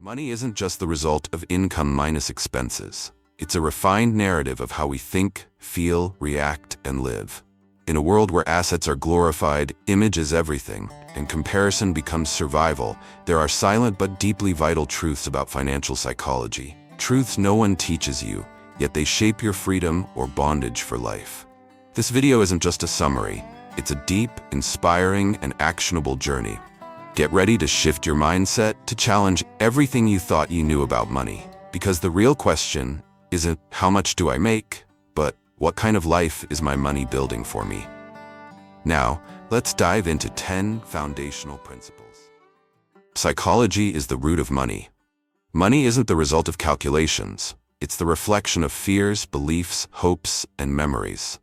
Money isn't just the result of income minus expenses. It's a refined narrative of how we think, feel, react, and live. In a world where assets are glorified, image is everything, and comparison becomes survival, there are silent but deeply vital truths about financial psychology. Truths no one teaches you, yet they shape your freedom or bondage for life. This video isn't just a summary. It's a deep, inspiring, and actionable journey. Get ready to shift your mindset to challenge everything you thought you knew about money. Because the real question isn't how much do I make, but what kind of life is my money building for me? Now, let's dive into 10 foundational principles. Psychology is the root of money. Money isn't the result of calculations. It's the reflection of fears, beliefs, hopes, and memories.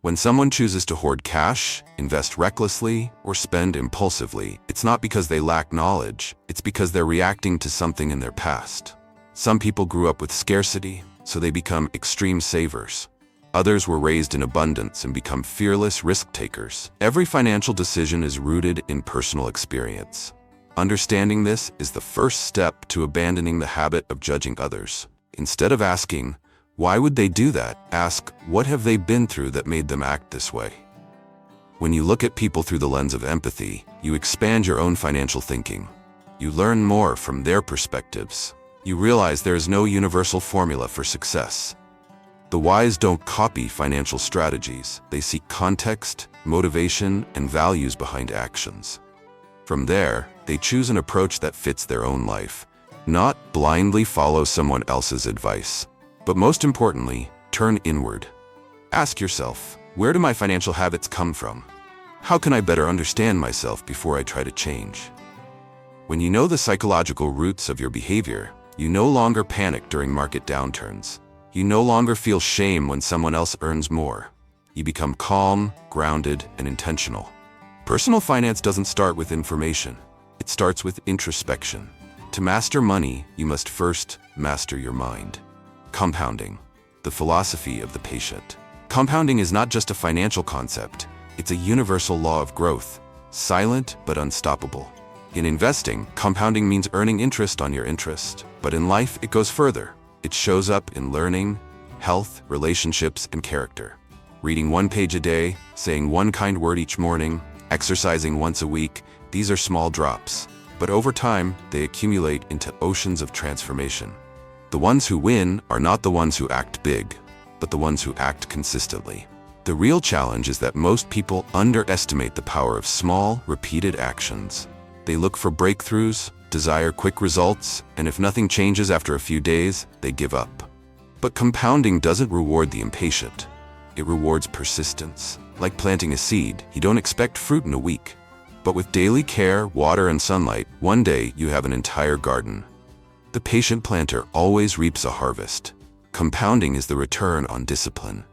When someone chooses to hoard cash, invest recklessly, or spend impulsively, it's not because they lack knowledge, it's because they're reacting to something in their past. Some people grew up with scarcity, so they become extreme savers. Others were raised in abundance and become fearless risk-takers. Every financial decision is rooted in personal experience. Understanding this is the first step to abandoning the habit of judging others. Instead of asking, why would they do that? Ask, what have they been through that made them act this way? When you look at people through the lens of empathy, you expand your own financial thinking. You learn more from their perspectives. You realize there is no universal formula for success. The wise don't copy financial strategies. They seek context, motivation, and values behind actions. From there, they choose an approach that fits their own life, not blindly follow someone else's advice. But most importantly, turn inward. Ask yourself, where do my financial habits come from? How can I better understand myself before I try to change? When you know the psychological roots of your behavior, you no longer panic during market downturns. You no longer feel shame when someone else earns more. You become calm, grounded, and intentional. Personal finance doesn't start with information. It starts with introspection. To master money, you must first master your mind. Compounding, the philosophy of the patient. Compounding is not just a financial concept, it's a universal law of growth, silent but unstoppable. In investing, compounding means earning interest on your interest, but in life it goes further. It shows up in learning, health, relationships, and character. Reading one page a day, saying one kind word each morning, exercising once a week, these are small drops, but over time they accumulate into oceans of transformation. The ones who win are not the ones who act big, but the ones who act consistently. The real challenge is that most people underestimate the power of small, repeated actions. They look for breakthroughs, desire quick results, and if nothing changes after a few days, they give up. But compounding doesn't reward the impatient. It rewards persistence. Like planting a seed, you don't expect fruit in a week. But with daily care, water, and sunlight, one day you have an entire garden. The patient planter always reaps a harvest. Compounding is the return on discipline.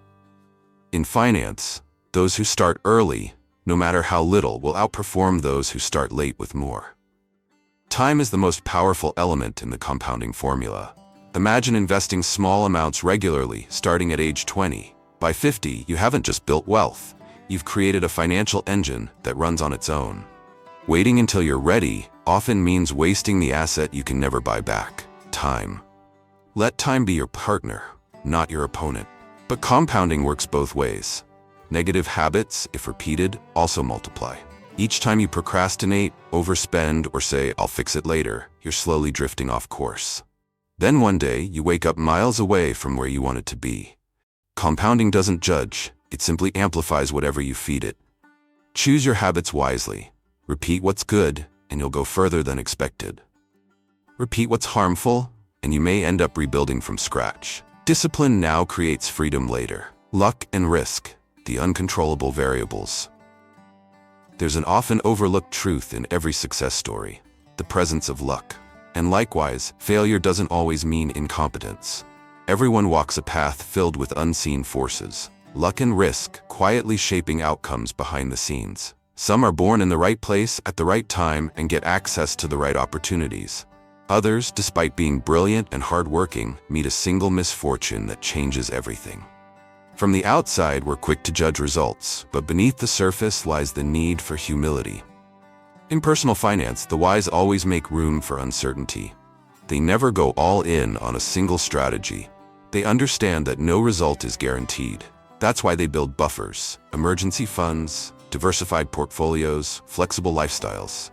In finance, those who start early, no matter how little, will outperform those who start late with more. Time is the most powerful element in the compounding formula. Imagine investing small amounts regularly, starting at age 20. By 50, you haven't just built wealth. You've created a financial engine that runs on its own. Waiting until you're ready often means wasting the asset you can never buy back, time. Let time be your partner, not your opponent. But compounding works both ways. Negative habits, if repeated, also multiply. Each time you procrastinate, overspend, or say, I'll fix it later, you're slowly drifting off course. Then one day, you wake up miles away from where you wanted to be. Compounding doesn't judge, it simply amplifies whatever you feed it. Choose your habits wisely. Repeat what's good, and you'll go further than expected. Repeat what's harmful, and you may end up rebuilding from scratch. Discipline now creates freedom later. Luck and risk, the uncontrollable variables. There's an often overlooked truth in every success story: the presence of luck. And likewise, failure doesn't always mean incompetence. Everyone walks a path filled with unseen forces. Luck and risk, quietly shaping outcomes behind the scenes. Some are born in the right place at the right time and get access to the right opportunities. Others, despite being brilliant and hardworking, meet a single misfortune that changes everything. From the outside, we're quick to judge results, but beneath the surface lies the need for humility. In personal finance, the wise always make room for uncertainty. They never go all in on a single strategy. They understand that no result is guaranteed. That's why they build buffers, emergency funds, diversified portfolios, flexible lifestyles.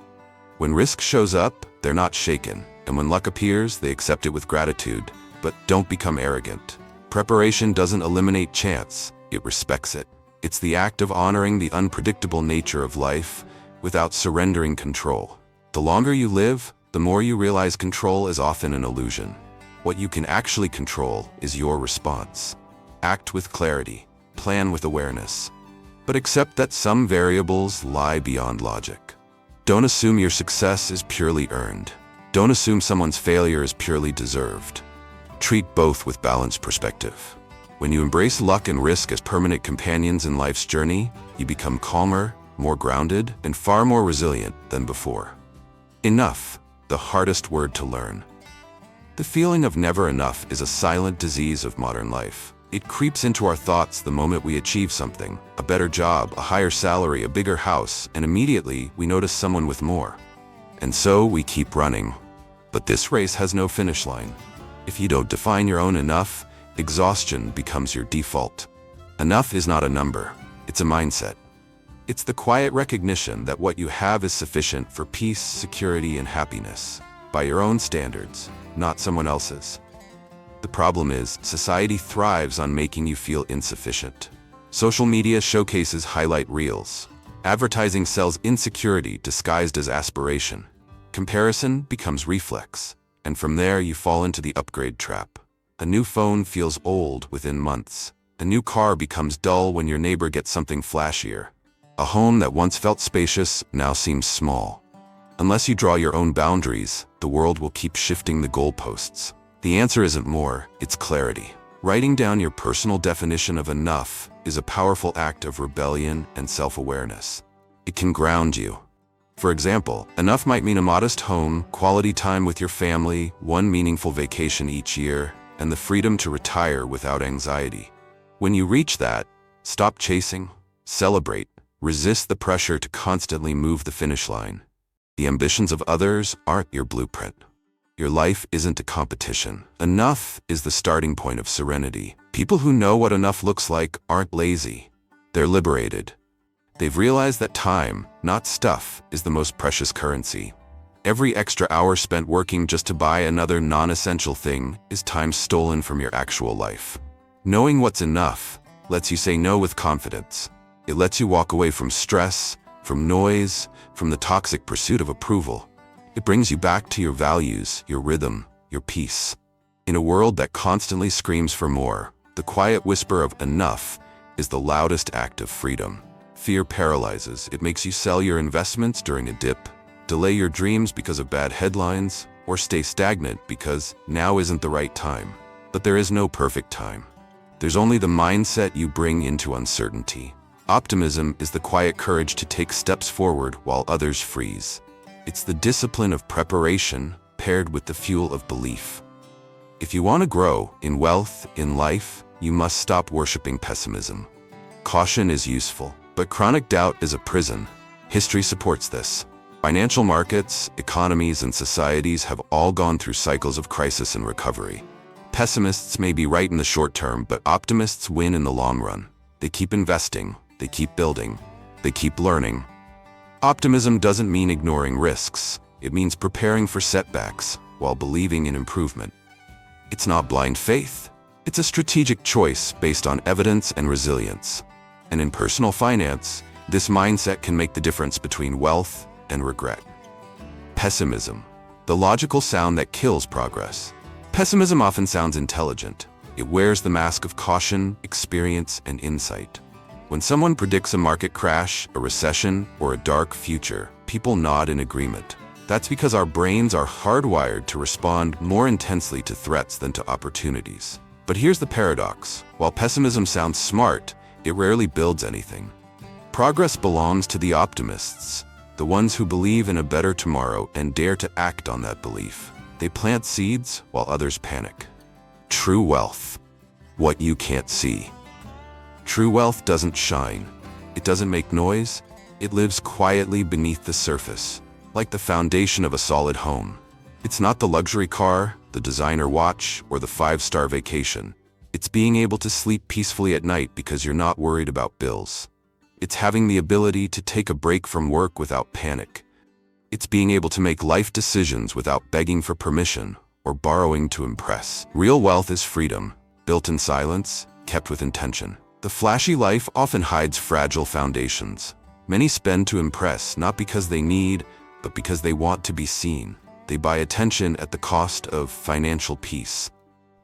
When risk shows up, they're not shaken, and when luck appears, they accept it with gratitude. But don't become arrogant. Preparation doesn't eliminate chance, it respects it. It's the act of honoring the unpredictable nature of life without surrendering control. The longer you live, the more you realize control is often an illusion. What you can actually control is your response. Act with clarity, plan with awareness, but accept that some variables lie beyond logic. Don't assume your success is purely earned. Don't assume someone's failure is purely deserved. Treat both with balanced perspective. When you embrace luck and risk as permanent companions in life's journey, you become calmer, more grounded, and far more resilient than before. Enough, the hardest word to learn. The feeling of never enough is a silent disease of modern life. It creeps into our thoughts the moment we achieve something, a better job, a higher salary, a bigger house, and immediately we notice someone with more. And so we keep running. But this race has no finish line. If you don't define your own enough, exhaustion becomes your default. Enough is not a number, it's a mindset. It's the quiet recognition that what you have is sufficient for peace, security, and happiness, by your own standards, not someone else's. The problem is, society thrives on making you feel insufficient. Social media showcases highlight reels. Advertising sells insecurity disguised as aspiration. Comparison becomes reflex, and from there you fall into the upgrade trap. A new phone feels old within months. A new car becomes dull when your neighbor gets something flashier. A home that once felt spacious now seems small. Unless you draw your own boundaries, the world will keep shifting the goalposts. The answer isn't more, it's clarity. Writing down your personal definition of enough is a powerful act of rebellion and self-awareness. It can ground you. For example, enough might mean a modest home, quality time with your family, one meaningful vacation each year, and the freedom to retire without anxiety. When you reach that, stop chasing, celebrate, resist the pressure to constantly move the finish line. The ambitions of others aren't your blueprint. Your life isn't a competition. Enough is the starting point of serenity. People who know what enough looks like aren't lazy. They're liberated. They've realized that time, not stuff, is the most precious currency. Every extra hour spent working just to buy another non-essential thing is time stolen from your actual life. Knowing what's enough lets you say no with confidence. It lets you walk away from stress, from noise, from the toxic pursuit of approval. It brings you back to your values, your rhythm, your peace. In a world that constantly screams for more, the quiet whisper of enough is the loudest act of freedom. Fear paralyzes. It makes you sell your investments during a dip, delay your dreams because of bad headlines, or stay stagnant because now isn't the right time. But there is no perfect time. There's only the mindset you bring into uncertainty. Optimism is the quiet courage to take steps forward while others freeze. It's the discipline of preparation paired with the fuel of belief. If you want to grow in wealth, in life, you must stop worshiping pessimism. Caution is useful, but chronic doubt is a prison. History supports this. Financial markets, economies, and societies have all gone through cycles of crisis and recovery. Pessimists may be right in the short term, but optimists win in the long run. They keep investing. They keep building. They keep learning. Optimism doesn't mean ignoring risks. It means preparing for setbacks while believing in improvement. It's not blind faith. It's a strategic choice based on evidence and resilience. And in personal finance, this mindset can make the difference between wealth and regret. Pessimism, the logical sound that kills progress. Pessimism often sounds intelligent. It wears the mask of caution, experience, and insight. When someone predicts a market crash, a recession, or a dark future, people nod in agreement. That's because our brains are hardwired to respond more intensely to threats than to opportunities. But here's the paradox. While pessimism sounds smart, it rarely builds anything. Progress belongs to the optimists, the ones who believe in a better tomorrow and dare to act on that belief. They plant seeds while others panic. True wealth. What you can't see. True wealth doesn't shine. It doesn't make noise. It lives quietly beneath the surface, like the foundation of a solid home. It's not the luxury car, the designer watch, or the five-star vacation. It's being able to sleep peacefully at night because you're not worried about bills. It's having the ability to take a break from work without panic. It's being able to make life decisions without begging for permission or borrowing to impress. Real wealth is freedom, built in silence, kept with intention. The flashy life often hides fragile foundations. Many spend to impress, not because they need, but because they want to be seen. They buy attention at the cost of financial peace.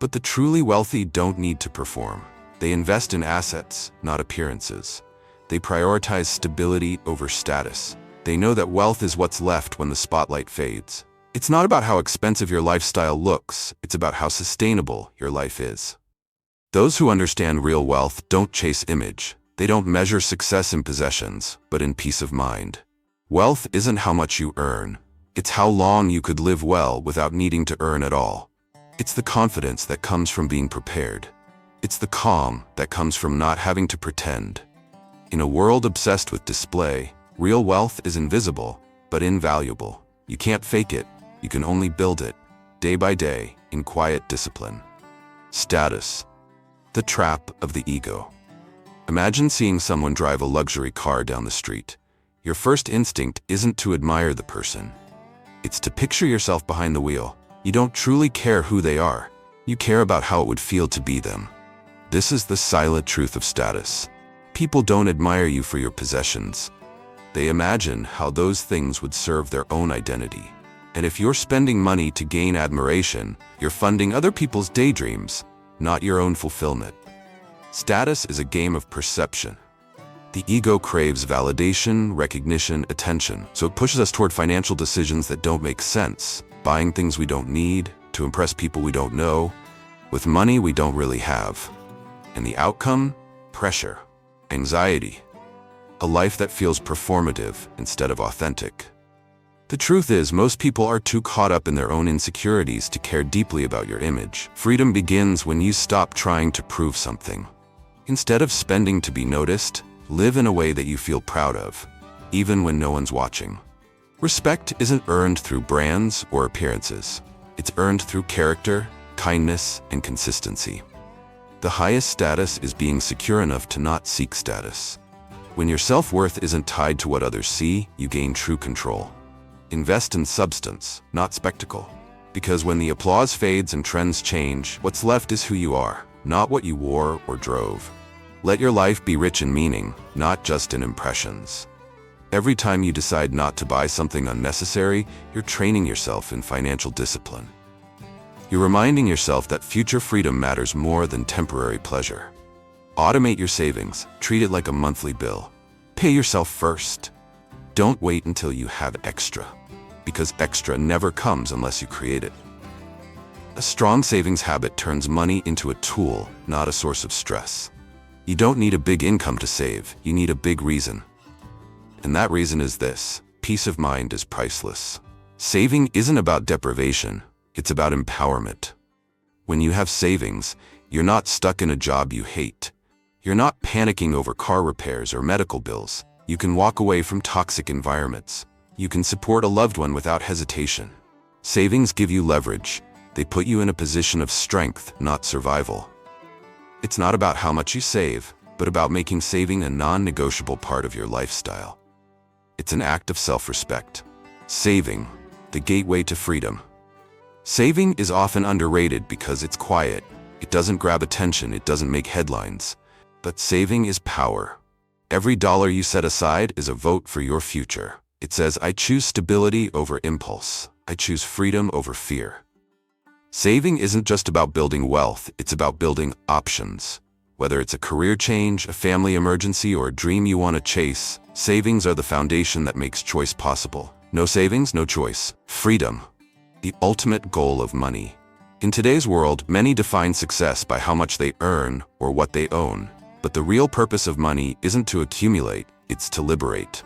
But the truly wealthy don't need to perform. They invest in assets, not appearances. They prioritize stability over status. They know that wealth is what's left when the spotlight fades. It's not about how expensive your lifestyle looks, it's about how sustainable your life is. Those who understand real wealth don't chase image. They don't measure success in possessions, but in peace of mind. Wealth isn't how much you earn. It's how long you could live well without needing to earn at all. It's the confidence that comes from being prepared. It's the calm that comes from not having to pretend. In a world obsessed with display, real wealth is invisible, but invaluable. You can't fake it. You can only build it, day by day, in quiet discipline. Status. The trap of the ego. Imagine seeing someone drive a luxury car down the street. Your first instinct isn't to admire the person. It's to picture yourself behind the wheel. You don't truly care who they are. You care about how it would feel to be them. This is the silent truth of status. People don't admire you for your possessions. They imagine how those things would serve their own identity. And if you're spending money to gain admiration, you're funding other people's daydreams, not your own fulfillment. Status is a game of perception. The ego craves validation, recognition, attention, so it pushes us toward financial decisions that don't make sense, buying things we don't need, to impress people we don't know, with money we don't really have. And the outcome? Pressure, anxiety, a life that feels performative instead of authentic. The truth is, most people are too caught up in their own insecurities to care deeply about your image. Freedom begins when you stop trying to prove something. Instead of spending to be noticed, live in a way that you feel proud of, even when no one's watching. Respect isn't earned through brands or appearances. It's earned through character, kindness, and consistency. The highest status is being secure enough to not seek status. When your self-worth isn't tied to what others see, you gain true control. Invest in substance, not spectacle. Because when the applause fades and trends change, what's left is who you are, not what you wore or drove. Let your life be rich in meaning, not just in impressions. Every time you decide not to buy something unnecessary, you're training yourself in financial discipline. You're reminding yourself that future freedom matters more than temporary pleasure. Automate your savings, treat it like a monthly bill. Pay yourself first. Don't wait until you have extra, because extra never comes unless you create it. A strong savings habit turns money into a tool, not a source of stress. You don't need a big income to save, you need a big reason. And that reason is this: peace of mind is priceless. Saving isn't about deprivation, it's about empowerment. When you have savings, you're not stuck in a job you hate. You're not panicking over car repairs or medical bills. You can walk away from toxic environments. You can support a loved one without hesitation. Savings give you leverage. They put you in a position of strength, not survival. It's not about how much you save, but about making saving a non-negotiable part of your lifestyle. It's an act of self-respect. Saving, the gateway to freedom. Saving is often underrated because it's quiet. It doesn't grab attention, it doesn't make headlines. But saving is power. Every dollar you set aside is a vote for your future. It says, I choose stability over impulse. I choose freedom over fear. Saving isn't just about building wealth, it's about building options. Whether it's a career change, a family emergency, or a dream you want to chase, savings are the foundation that makes choice possible. No savings, no choice. Freedom, the ultimate goal of money. In today's world, many define success by how much they earn or what they own. But the real purpose of money isn't to accumulate, it's to liberate.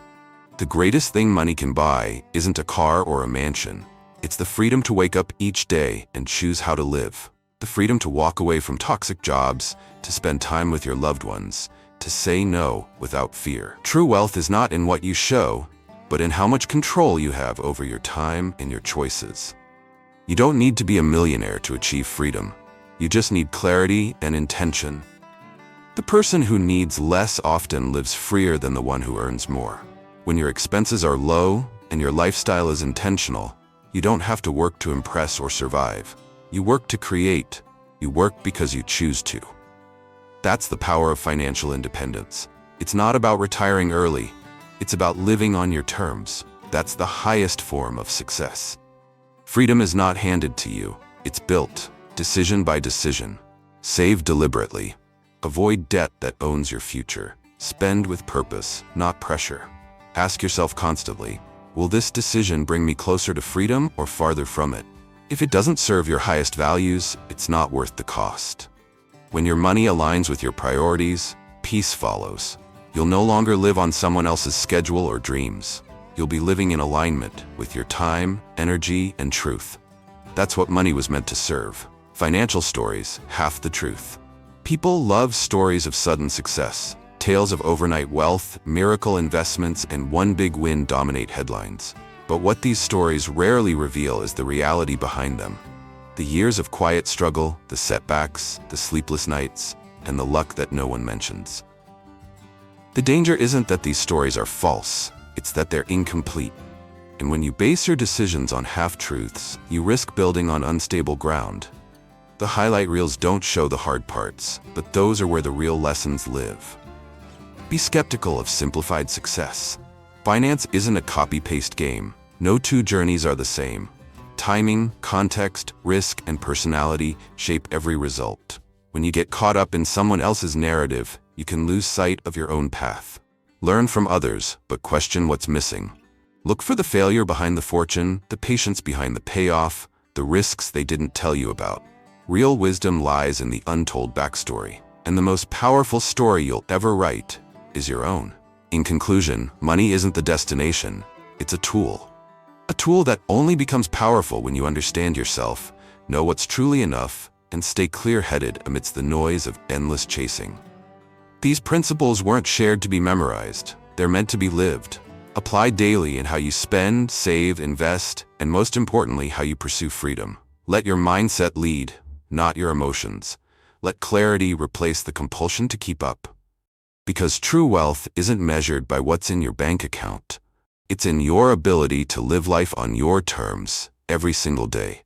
The greatest thing money can buy isn't a car or a mansion. It's the freedom to wake up each day and choose how to live. The freedom to walk away from toxic jobs, to spend time with your loved ones, to say no without fear. True wealth is not in what you show, but in how much control you have over your time and your choices. You don't need to be a millionaire to achieve freedom. You just need clarity and intention. The person who needs less often lives freer than the one who earns more. When your expenses are low and your lifestyle is intentional, you don't have to work to impress or survive. You work to create. You work because you choose to. That's the power of financial independence. It's not about retiring early. It's about living on your terms. That's the highest form of success. Freedom is not handed to you. It's built, decision by decision. Save deliberately. Avoid debt that owns your future. Spend with purpose, not pressure. Ask yourself constantly, will this decision bring me closer to freedom or farther from it? If it doesn't serve your highest values, it's not worth the cost. When your money aligns with your priorities, peace follows. You'll no longer live on someone else's schedule or dreams. You'll be living in alignment with your time, energy, and truth. That's what money was meant to serve. Financial stories, half the truth. People love stories of sudden success. Tales of overnight wealth, miracle investments, and one big win dominate headlines. But what these stories rarely reveal is the reality behind them. The years of quiet struggle, the setbacks, the sleepless nights, and the luck that no one mentions. The danger isn't that these stories are false, it's that they're incomplete. And when you base your decisions on half-truths, you risk building on unstable ground. The highlight reels don't show the hard parts, but those are where the real lessons live. Be skeptical of simplified success. Finance isn't a copy-paste game. No two journeys are the same. Timing, context, risk, and personality shape every result. When you get caught up in someone else's narrative, you can lose sight of your own path. Learn from others, but question what's missing. Look for the failure behind the fortune, the patience behind the payoff, the risks they didn't tell you about. Real wisdom lies in the untold backstory, and the most powerful story you'll ever write is your own. In conclusion, money isn't the destination, it's a tool. A tool that only becomes powerful when you understand yourself, know what's truly enough, and stay clear-headed amidst the noise of endless chasing. These principles weren't shared to be memorized, they're meant to be lived. Apply daily in how you spend, save, invest, and most importantly, how you pursue freedom. Let your mindset lead, not your emotions. Let clarity replace the compulsion to keep up. Because true wealth isn't measured by what's in your bank account. It's in your ability to live life on your terms every single day.